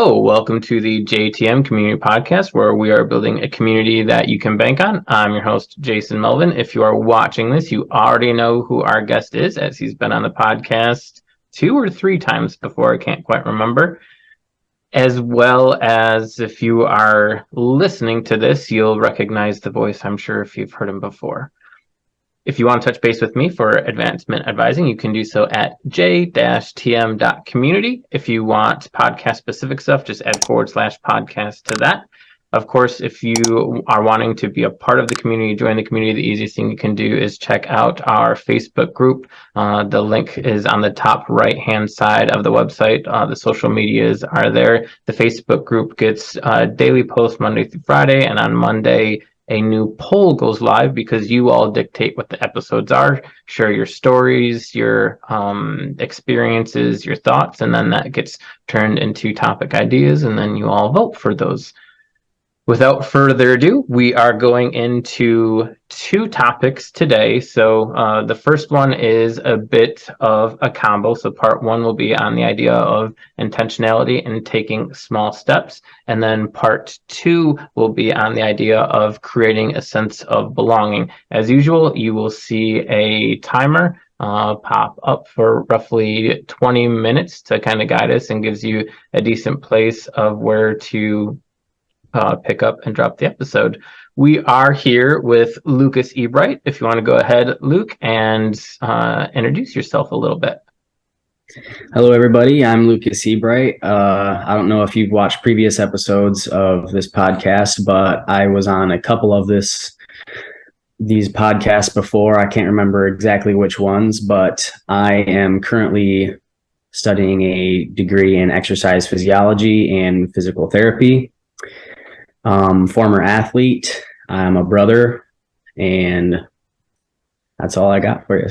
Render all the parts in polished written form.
Hello, welcome to the JTM Community Podcast, where we are building a community that you can bank on. I'm your host, Jason Melvin. If you are watching this, you already know who our guest is, as he's been on the podcast 2 or 3 times before. I can't quite remember. As well as if you are listening to this, you'll recognize the voice, I'm sure, if you've heard him before. If you want to touch base with me for advancement advising, you can do so at j-tm.community. If you want podcast-specific stuff, just add /podcast to that. Of course, if you are wanting to be a part of the community, join the community, the easiest thing you can do is check out our Facebook group. The link is on the top right-hand side of the website. The social medias are there. The Facebook group gets daily posts Monday through Friday, and on Monday, a new poll goes live because you all dictate what the episodes are. Share your stories, your experiences, your thoughts, and then that gets turned into topic ideas, and then you all vote for those. Without further ado, we are going into 2 topics today. So the first one is a bit of a combo. So part 1 will be on the idea of intentionality and taking small steps. And then part 2 will be on the idea of creating a sense of belonging. As usual, you will see a timer pop up for roughly 20 minutes to kind of guide us and gives you a decent place of where to pick up and drop the episode. We are here with Lukas Ebright. If you want to go ahead, Luke, and introduce yourself a little bit. Hello, everybody. I'm Lukas Ebright. I don't know if you've watched previous episodes of this podcast, but I was on a couple of these podcasts before. I can't remember exactly which ones, but I am currently studying a degree in exercise physiology and physical therapy. Former athlete. I'm a brother, and that's all I got for you.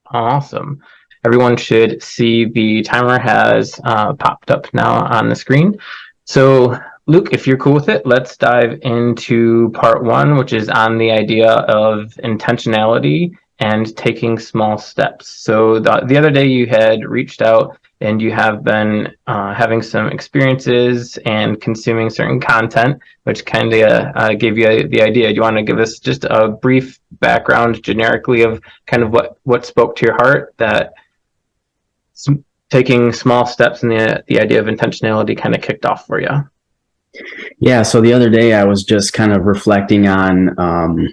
Awesome. Everyone should see the timer has popped up now on the screen. So, Luke, if you're cool with it, let's dive into part 1, which is on the idea of intentionality and taking small steps. So the other day you had reached out and you have been having some experiences and consuming certain content, which kind of gave you the idea. Do you want to give us just a brief background generically of kind of what spoke to your heart that taking small steps and the idea of intentionality kind of kicked off for you? Yeah, so the other day I was just kind of reflecting on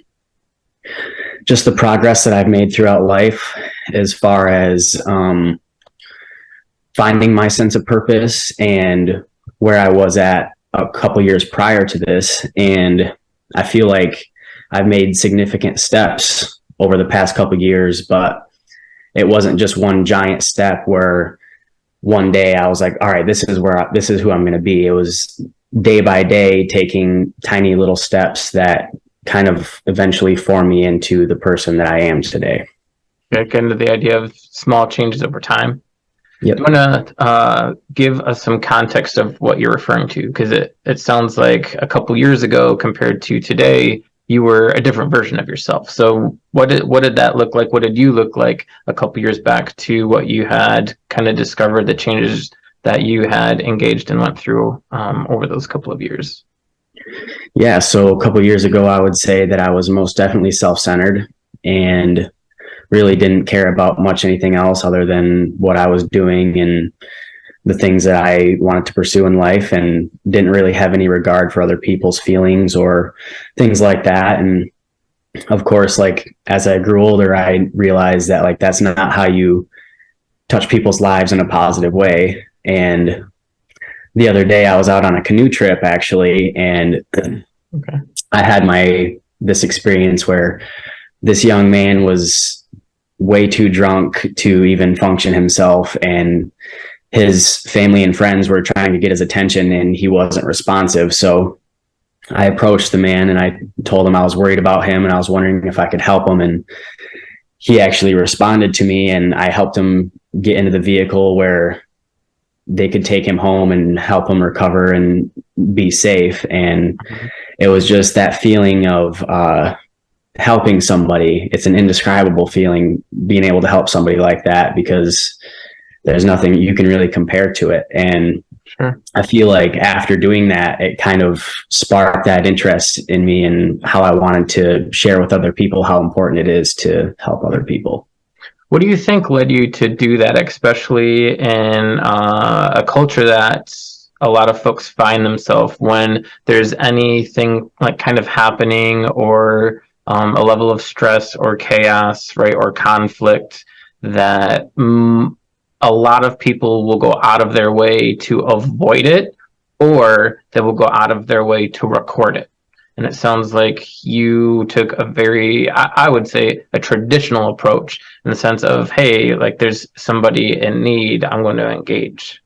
just the progress that I've made throughout life as far as finding my sense of purpose and where I was at a couple years prior to this. And I feel like I've made significant steps over the past couple years, but it wasn't just one giant step where one day I was like, all right, this is who I'm going to be. It was day by day taking tiny little steps that kind of eventually form me into the person that I am today. Get into the idea of small changes over time. Yep. Do you want to give us some context of what you're referring to? Because it sounds like a couple years ago compared to today, you were a different version of yourself. So what did that look like? What did you look like a couple years back to what you had kind of discovered, the changes that you had engaged and went through over those couple of years? Yeah, so a couple of years ago, I would say that I was most definitely self-centered and really didn't care about much anything else other than what I was doing and the things that I wanted to pursue in life, and didn't really have any regard for other people's feelings or things like that. And of course, like as I grew older, I realized that like that's not how you touch people's lives in a positive way. And the other day I was out on a canoe trip actually, and Okay. I had this experience where this young man was way too drunk to even function himself, and his family and friends were trying to get his attention and he wasn't responsive. So I approached the man and I told him I was worried about him and I was wondering if I could help him, and he actually responded to me, and I helped him get into the vehicle where they could take him home and help him recover and be safe. And it was just that feeling of helping somebody. It's an indescribable feeling, being able to help somebody like that, because there's nothing you can really compare to it. And Sure. I feel like after doing that, it kind of sparked that interest in me and how I wanted to share with other people how important it is to help other people. What do you think led you to do that, especially in a culture that a lot of folks find themselves when there's anything like kind of happening, or a level of stress or chaos, right, or conflict, that a lot of people will go out of their way to avoid it, or they will go out of their way to record it. And it sounds like you took a very, I would say, a traditional approach, in the sense of, hey, like there's somebody in need, I'm going to engage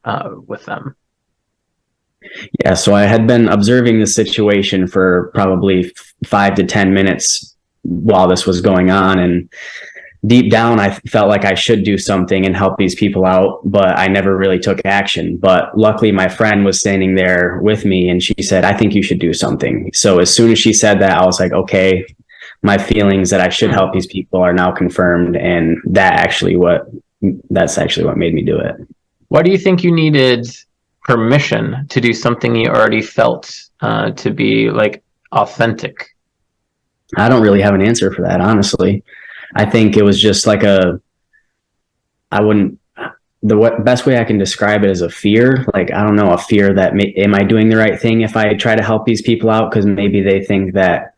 with them. Yeah, so I had been observing the situation for probably 5 to 10 minutes while this was going on. And deep down, I felt like I should do something and help these people out, but I never really took action. But luckily, my friend was standing there with me and she said, I think you should do something. So as soon as she said that, I was like, okay, my feelings that I should help these people are now confirmed. And that's actually what made me do it. Why do you think you needed permission to do something you already felt to be like authentic? I don't really have an answer for that, honestly. I think it was just like the best way I can describe it is a fear. Like, I don't know, a fear that am I doing the right thing if I try to help these people out? Because maybe they think that,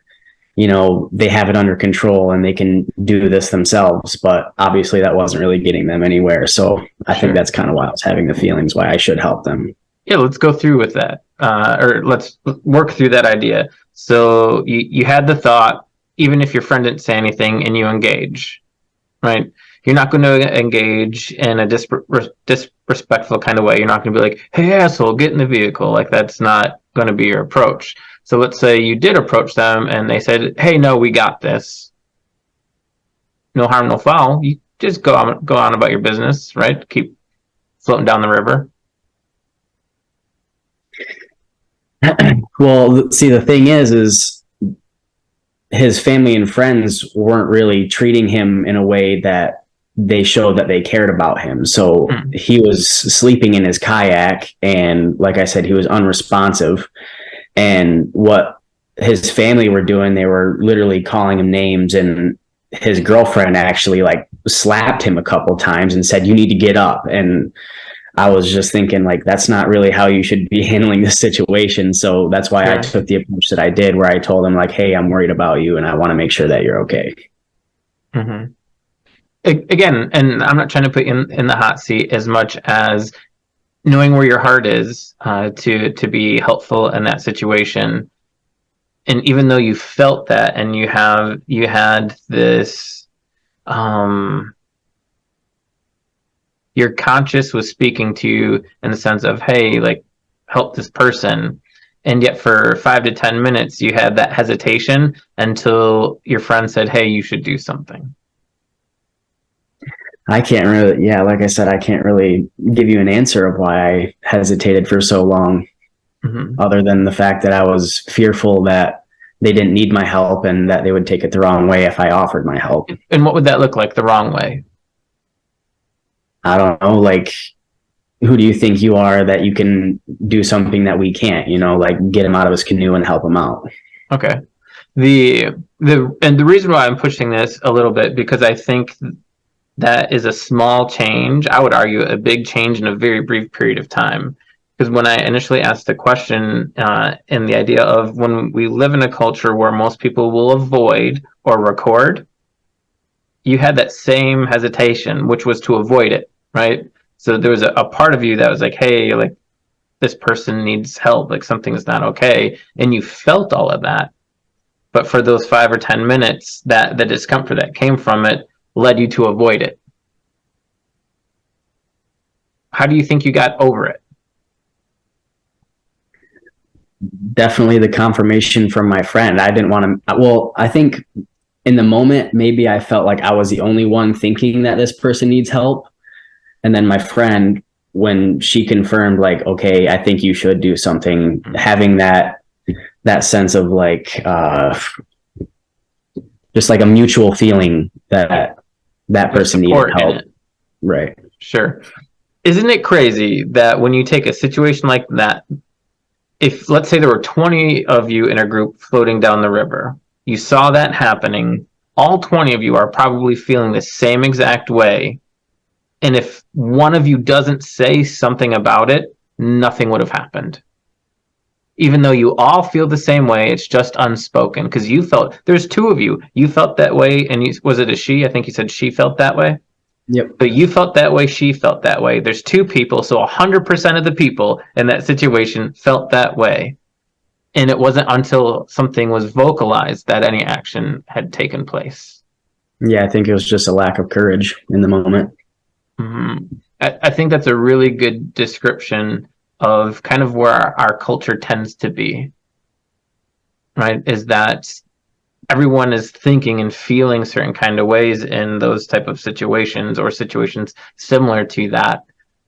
they have it under control and they can do this themselves. But obviously that wasn't really getting them anywhere. So I think that's kind of why I was having the feelings why I should help them. Yeah, let's go through with that. Or let's work through that idea. So you had the thought, even if your friend didn't say anything, and you engage, right? You're not going to engage in a disrespectful kind of way. You're not going to be like, hey, asshole, get in the vehicle. Like, that's not going to be your approach. So let's say you did approach them and they said, hey, no, we got this. No harm, no foul. You just go on about your business, right? Keep floating down the river. Well, see, the thing is his family and friends weren't really treating him in a way that they showed that they cared about him. So he was sleeping in his kayak, and like I said, he was unresponsive. And what his family were doing, they were literally calling him names, and his girlfriend actually like slapped him a couple times and said, you need to get up. And I was just thinking, like, that's not really how you should be handling this situation. So that's why I took the approach that I did, where I told him, like, hey, I'm worried about you and I want to make sure that you're okay. Mm-hmm. Again, and I'm not trying to put you in the hot seat, as much as knowing where your heart is to be helpful in that situation. And even though you felt that, and you had this, your conscious was speaking to you in the sense of, hey, like, help this person. And yet for 5 to 10 minutes, you had that hesitation until your friend said, hey, you should do something. I can't really, like I said, I can't really give you an answer of why I hesitated for so long, other than the fact that I was fearful that they didn't need my help and that they would take it the wrong way if I offered my help. And what would that look like, the wrong way? I don't know, like, who do you think you are that you can do something that we can't, like get him out of his canoe and help him out? Okay. And the reason why I'm pushing this a little bit, because I think that is a small change. I would argue a big change in a very brief period of time. Because when I initially asked the question, in the idea of when we live in a culture where most people will avoid or record, you had that same hesitation, which was to avoid it, right? So there was a part of you that was like, hey, like, this person needs help, like something's not okay. And you felt all of that. But for those 5 or 10 minutes, that the discomfort that came from it led you to avoid it. How do you think you got over it? Definitely the confirmation from my friend. I didn't want to, well, I think in the moment, maybe I felt like I was the only one thinking that this person needs help. And then my friend, when she confirmed, like, okay, I think you should do something, having that sense of like, just like a mutual feeling that person needed help. Right. Sure. isn't it crazy that when you take a situation like that, if let's say there were 20 of you in a group floating down the river, you saw that happening, all 20 of you are probably feeling the same exact way. And if one of you doesn't say something about it, nothing would have happened. Even though you all feel the same way, it's just unspoken because you felt there's two of you. You felt that way, and was it a she? I think you said she felt that way. Yep. But you felt that way, she felt that way. There's two people, so 100% of the people in that situation felt that way. And it wasn't until something was vocalized that any action had taken place. Yeah, I think it was just a lack of courage in the moment. Mm-hmm. I think that's a really good description of kind of where our culture tends to be, right? Is that everyone is thinking and feeling certain kind of ways in those type of situations or situations similar to that.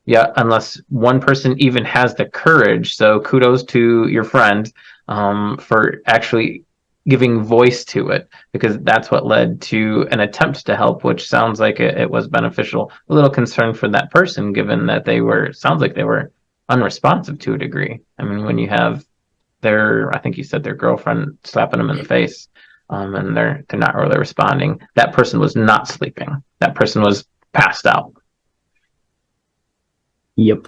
Yeah, unless one person even has the courage. So kudos to your friend for actually giving voice to it, because that's what led to an attempt to help, which sounds like it was beneficial. A little concerned for that person, given that sounds like they were unresponsive to a degree. I mean, when you have I think you said their girlfriend slapping them in the face, and they're not really responding. That person was not sleeping. That person was passed out. Yep.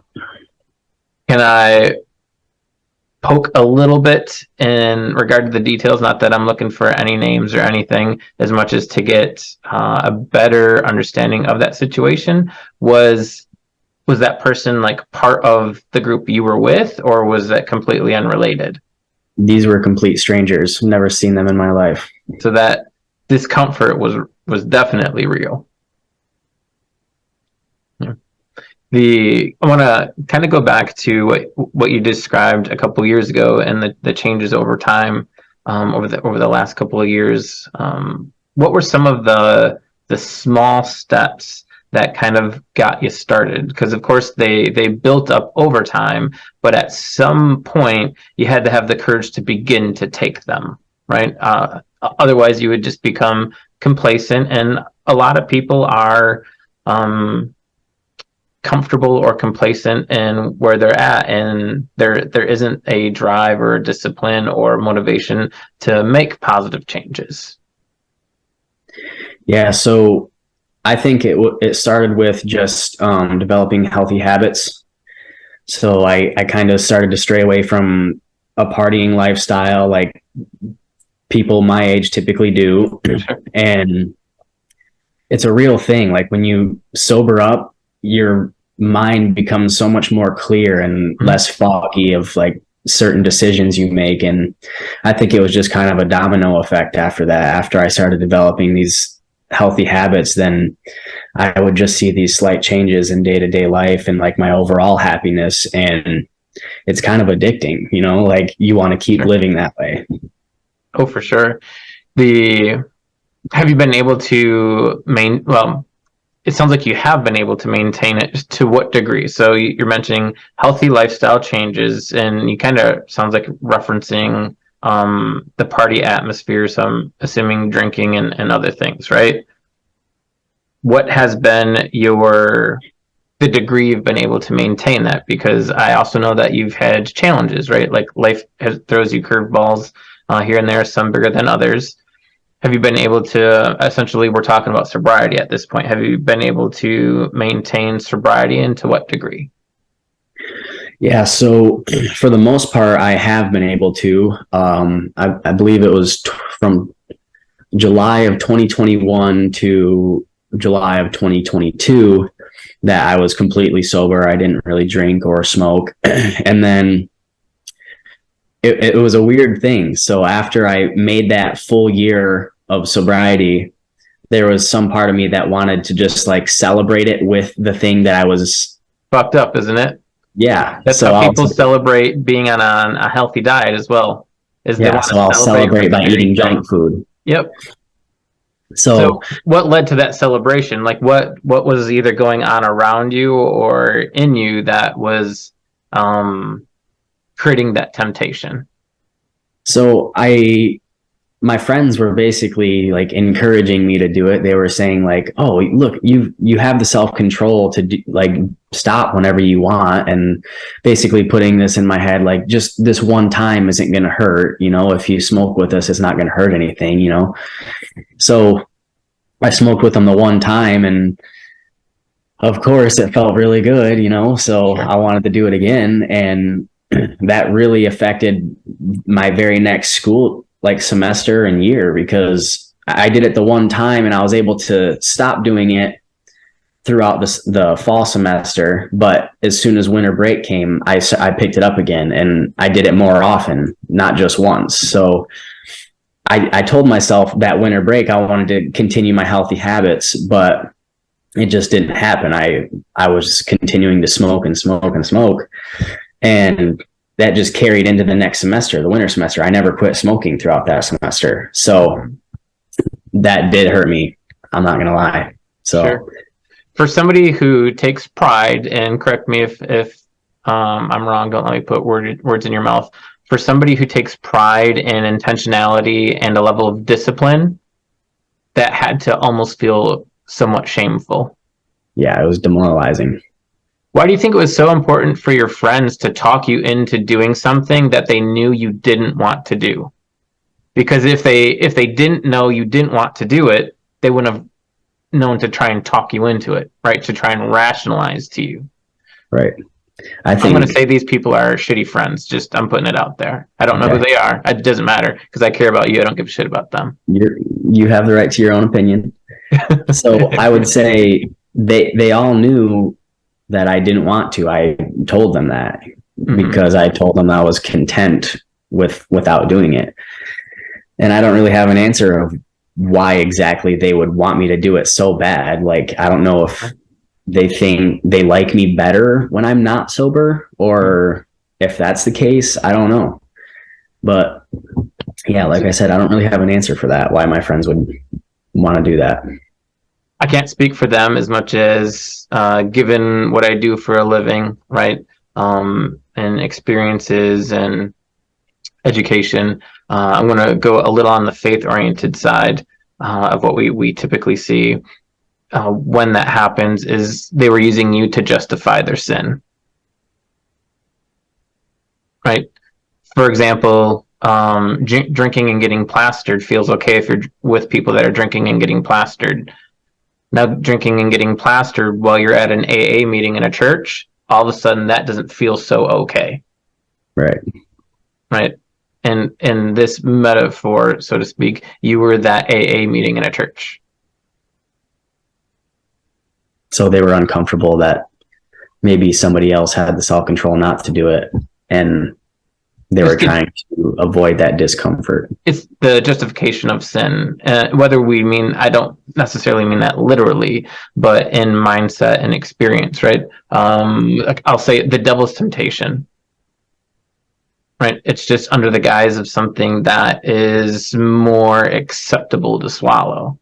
Can I poke a little bit in regard to the details? Not that I'm looking for any names or anything, as much as to get a better understanding of that situation. Was that person like part of the group you were with, or was that completely unrelated? These were complete strangers. Never seen them in my life. So that discomfort was definitely real. Yeah. I want to kind of go back to what you described a couple of years ago and the changes over time, over the last couple of years. What were some of the small steps that kind of got you started? Because of course they built up over time, but at some point you had to have the courage to begin to take them, right? Otherwise you would just become complacent, and a lot of people are comfortable or complacent in where they're at, and there isn't a drive or a discipline or motivation to make positive changes. Yeah, so I think it started with just developing healthy habits. So I kind of started to stray away from a partying lifestyle like people my age typically do. And it's a real thing. Like when you sober up, your mind becomes so much more clear and less foggy of like certain decisions you make. And I think it was just kind of a domino effect after that. After I started developing these healthy habits, then I would just see these slight changes in day-to-day life and like my overall happiness. And it's kind of addicting, you know, like you want to keep living that way. Oh, for sure. Have you been able to well, it sounds like you have been able to maintain it. To what degree? So you're mentioning healthy lifestyle changes, and you kind of sounds like referencing the party atmosphere. So I'm assuming drinking and other things, right? What has been the degree you've been able to maintain that? Because I also know that you've had challenges, right? Like life throws you curveballs here and there, some bigger than others. Have you been able to, essentially, we're talking about sobriety at this point, have you been able to maintain sobriety, and to what degree? Yeah, so for the most part, I have been able to. I believe it was from July of 2021 to July of 2022 that I was completely sober. I didn't really drink or smoke. And then it was a weird thing. So after I made that full year of sobriety, there was some part of me that wanted to just like celebrate it with the thing that I was. Fucked up, isn't it? Yeah. That's So how people celebrate being on a healthy diet as well. So I'll celebrate by eating junk food. Yep. So what led to that celebration? Like what was either going on around you or in you that was creating that temptation? So my friends were basically like encouraging me to do it. They were saying like, "Oh, look, you have the self-control to do, like stop whenever you want," and basically putting this in my head like, just this one time isn't going to hurt. If you smoke with us, it's not going to hurt anything. So I smoked with them the one time, and of course it felt really good. So Sure. I wanted to do it again, and that really affected my very next school like semester and year, because I did it the one time and I was able to stop doing it throughout the fall semester. But as soon as winter break came, I picked it up again, and I did it more often, not just once. So I told myself that winter break I wanted to continue my healthy habits, but it just didn't happen. I was continuing to smoke and smoke and smoke, and that just carried into the next semester, the winter semester. I never quit smoking throughout that semester. So that did hurt me. I'm not going to lie. So Sure. For somebody who takes pride, and correct me if I'm wrong, don't let me put words in your mouth. For somebody who takes pride in intentionality and a level of discipline, that had to almost feel somewhat shameful. yeah, it was demoralizing. Why do you think it was so important for your friends to talk you into doing something that they knew you didn't want to do? Because if they didn't know you didn't want to do it, they wouldn't have known to try and talk you into it, right? To try and rationalize to you. Right. I'm going to say these people are shitty friends. Just I'm putting it out there. I don't know who they are. It doesn't matter because I care about you. I don't give a shit about them. You have the right to your own opinion. So I would say they all knew that I didn't want to. I told them that because I told them I was content without doing it. And I don't really have an answer of why exactly they would want me to do it so bad. Like, I don't know if they think they like me better when I'm not sober, or if that's the case, I don't know. But yeah, like I said, I don't really have an answer for that, why my friends would want to do that. I can't speak for them as much as given what I do for a living, right? And experiences and education. I'm going to go a little on the faith-oriented side of what we typically see. When that happens is they were using you to justify their sin, right? For example, drinking and getting plastered feels okay if you're with people that are drinking and getting plastered. Now, drinking and getting plastered while you're at an AA meeting in a church, all of a sudden that doesn't feel so okay. Right. Right. And in this metaphor, so to speak, you were that AA meeting in a church. So they were uncomfortable that maybe somebody else had the self-control not to do it, and they were trying to avoid that discomfort. It's the justification of sin. Whether I don't necessarily mean that literally, but in mindset and experience, right? I'll say the devil's temptation, right? It's just under the guise of something that is more acceptable to swallow.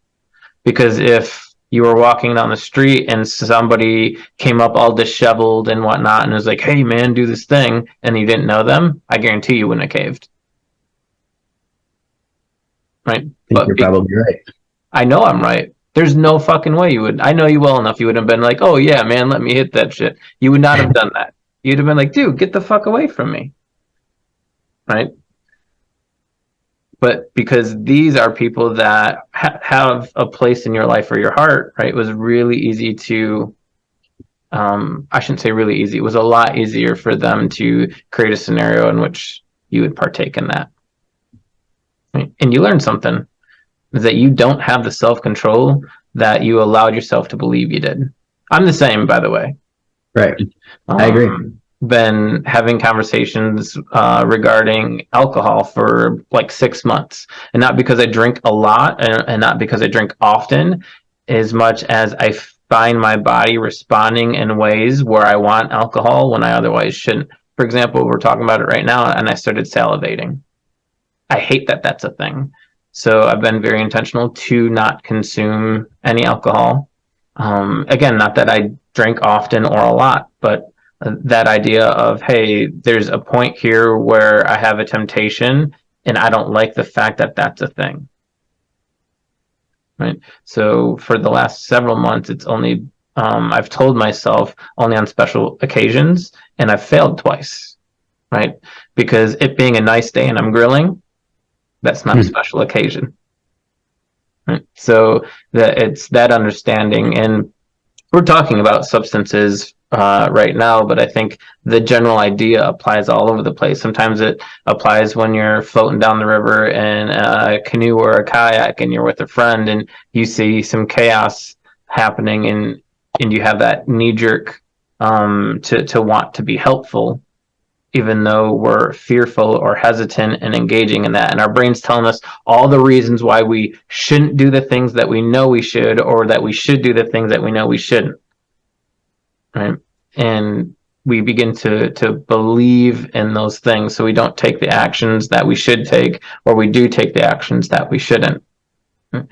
Because if you were walking down the street and somebody came up all disheveled and whatnot and was like, hey man, do this thing, and you didn't know them, I guarantee you wouldn't have caved. Right? I think you're probably right. I know I'm right. There's no fucking way you would. I know you well enough. You would have been like, oh yeah, man, let me hit that shit. You would not have done that. You'd have been like, dude, get the fuck away from me. Right? But because these are people that have a place in your life or your heart, right? It was really easy to, I shouldn't say really easy. It was a lot easier for them to create a scenario in which you would partake in that. Right? And you learn something, is that you don't have the self-control that you allowed yourself to believe you did. I'm the same, by the way. Right. I agree. Been having conversations regarding alcohol for like 6 months, and not because I drink a lot and not because I drink often, as much as I find my body responding in ways where I want alcohol when I otherwise shouldn't. For example, we're talking about it right now, and I started salivating. I hate that that's a thing. So I've been very intentional to not consume any alcohol. Again, not that I drink often or a lot, but that idea of, hey, there's a point here where I have a temptation and I don't like the fact that that's a thing. Right. So for the last several months, it's only I've told myself only on special occasions, and I've failed twice. Right, because it being a nice day and I'm grilling, that's not a special occasion. Right? So that it's that understanding, and we're talking about substances right now, but I think the general idea applies all over the place. Sometimes it applies when you're floating down the river in a canoe or a kayak and you're with a friend and you see some chaos happening, and you have that knee jerk to want to be helpful, even though we're fearful or hesitant and engaging in that. And our brain's telling us all the reasons why we shouldn't do the things that we know we should, or that we should do the things that we know we shouldn't. Right. And we begin to believe in those things. So we don't take the actions that we should take, or we do take the actions that we shouldn't. Right?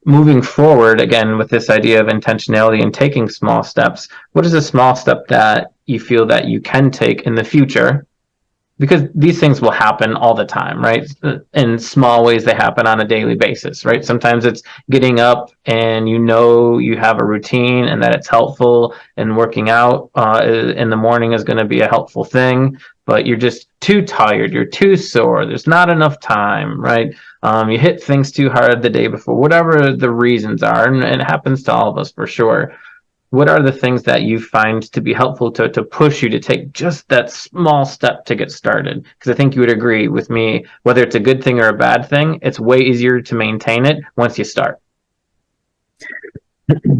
Moving forward, again, with this idea of intentionality and taking small steps, what is a small step that you feel that you can take in the future? Because these things will happen all the time, right? In small ways, they happen on a daily basis, right? Sometimes it's getting up and you know you have a routine and that it's helpful, and working out in the morning is going to be a helpful thing, but you're just too tired, you're too sore, there's not enough time, right? You hit things too hard the day before, whatever the reasons are, and it happens to all of us for sure. What are the things that you find to be helpful to push you to take just that small step to get started? Because I think you would agree with me, whether it's a good thing or a bad thing, it's way easier to maintain it once you start.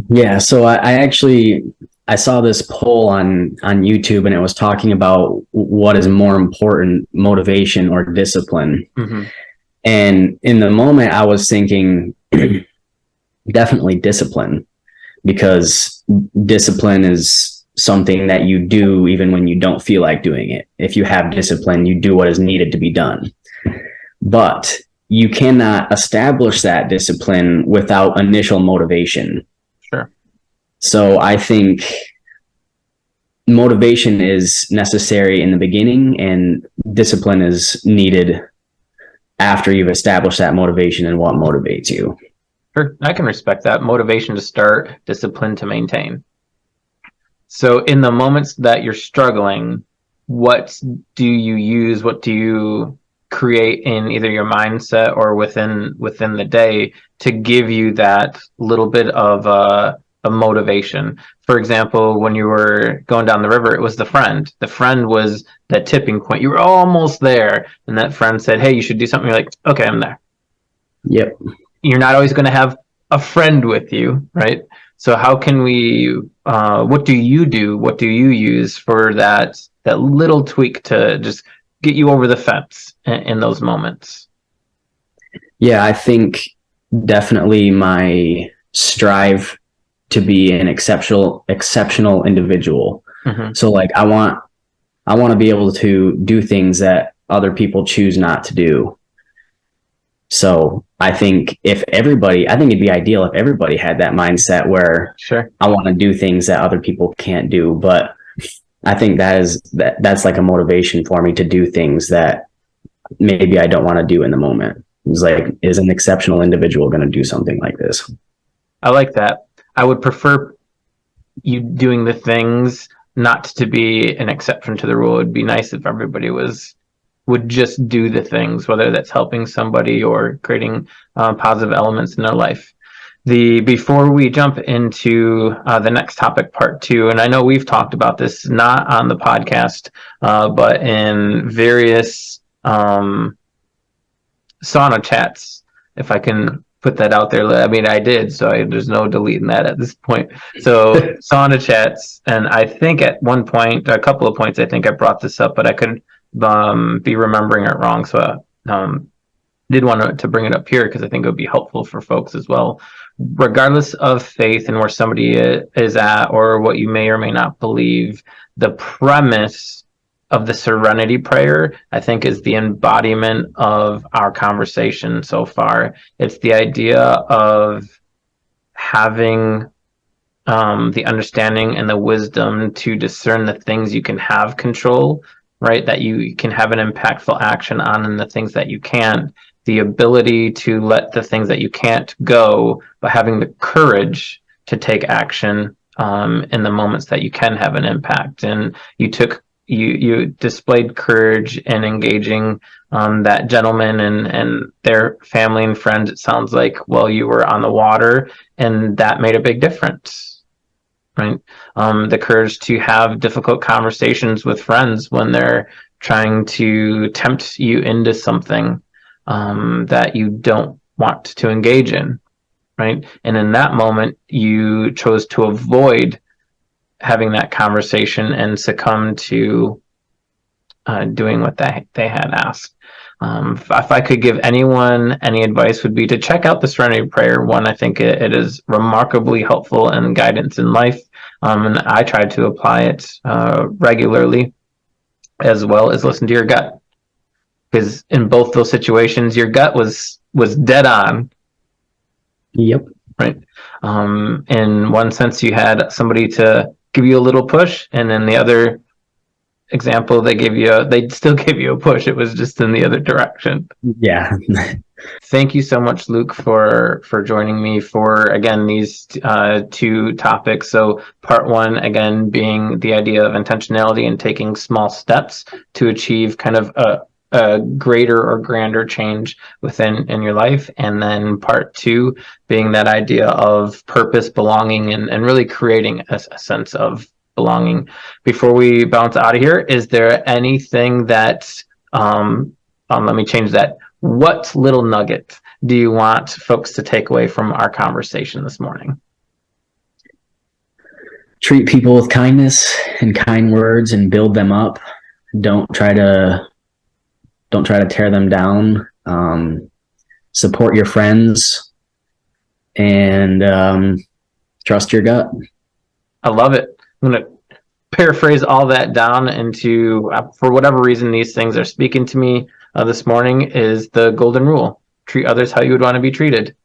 Yeah, so I actually I saw this poll on YouTube, and it was talking about what is more important, motivation or discipline. Mm-hmm. And in the moment, I was thinking definitely discipline, because discipline is something that you do even when you don't feel like doing it. If you have discipline, you do what is needed to be done. But you cannot establish that discipline without initial motivation. Sure. So I think motivation is necessary in the beginning, and discipline is needed after you've established that motivation and what motivates you. Sure, I can respect that. Motivation to start, discipline to maintain. So in the moments that you're struggling, what do you use? What do you create in either your mindset or within the day to give you that little bit of a motivation? For example, when you were going down the river, it was the friend. The friend was that tipping point. You were almost there, and that friend said, "Hey, you should do something." You're like, "Okay, I'm there." Yep. You're not always going to have a friend with you, right? So how can we, what do you do? What do you use for that little tweak to just get you over the fence in those moments? Yeah, I think definitely my strive to be an exceptional individual. Mm-hmm. So like I want to be able to do things that other people choose not to do. So I think I think it'd be ideal if everybody had that mindset where Sure. I want to do things that other people can't do. But I think that's like a motivation for me to do things that maybe I don't want to do in the moment. It's like, is an exceptional individual going to do something like this? I like that. I would prefer you doing the things not to be an exception to the rule. It'd be nice if everybody would just do the things, whether that's helping somebody or creating positive elements in their life. Before we jump into the next topic, part two, and I know we've talked about this not on the podcast, but in various sauna chats, if I can put that out there. I mean, I did, so there's no deleting that at this point. So sauna chats, and I think at one point, a couple of points, I think I brought this up, but I could be remembering it wrong. So did want to bring it up here because I think it would be helpful for folks as well. Regardless of faith and where somebody is at, or what you may or may not believe, the premise of the serenity prayer, I think, is the embodiment of our conversation so far. It's the idea of having the understanding and the wisdom to discern the things you can have control right, that you can have an impactful action on, and the things that you can't, the ability to let the things that you can't go, but having the courage to take action in the moments that you can have an impact. And you displayed courage in engaging that gentleman and their family and friends, it sounds like, while you were on the water, and that made a big difference, right? The courage to have difficult conversations with friends when they're trying to tempt you into something that you don't want to engage in, right? And in that moment, you chose to avoid having that conversation and succumb to doing what they had asked. If I could give anyone any advice, would be to check out the Serenity Prayer. One, I think it is remarkably helpful and guidance in life, and I try to apply it regularly, as well as listen to your gut, because in both those situations, your gut was dead on. Yep. Right. In one sense, you had somebody to give you a little push, and in the other example, they still gave you a push. It was just in the other direction. Yeah. Thank you so much, Luke, for joining me for, again, these two topics. So part one, again, being the idea of intentionality and taking small steps to achieve kind of a greater or grander change within in your life. And then part two being that idea of purpose, belonging, and really creating a sense of belonging. Before we bounce out of here, is there anything that let me change that. What little nugget do you want folks to take away from our conversation this morning? Treat people with kindness and kind words and build them up. Don't try to tear them down. Support your friends and trust your gut. I love it. I'm going to paraphrase all that down into, for whatever reason, these things are speaking to me this morning, is the golden rule. Treat others how you would want to be treated.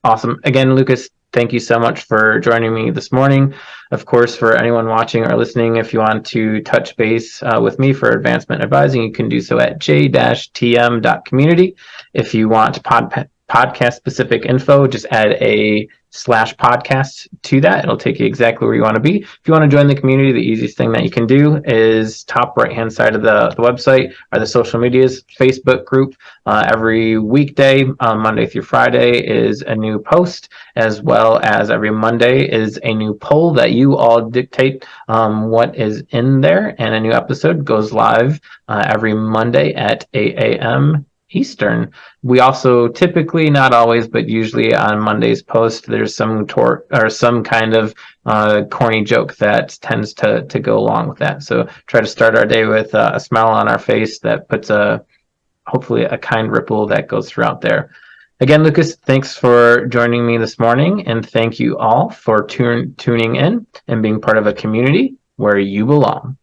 Awesome. Again, Lucas, thank you so much for joining me this morning. Of course, for anyone watching or listening, if you want to touch base with me for advancement advising, you can do so at j-tm.community. If you want podcast specific info, just add a /podcast to that. It'll take you exactly where you want to be. If you want to join the community, the easiest thing that you can do is top right hand side of the website are the social medias. Facebook group, every weekday, Monday through Friday, is a new post, as well as every Monday is a new poll that you all dictate what is in there, and a new episode goes live every Monday at 8 a.m. Eastern. We also typically, not always, but usually on Monday's post, there's some kind of corny joke that tends to go along with that. So try to start our day with a smile on our face that puts hopefully a kind ripple that goes throughout there. Again, Lucas, thanks for joining me this morning, and thank you all for tuning in and being part of a community where you belong.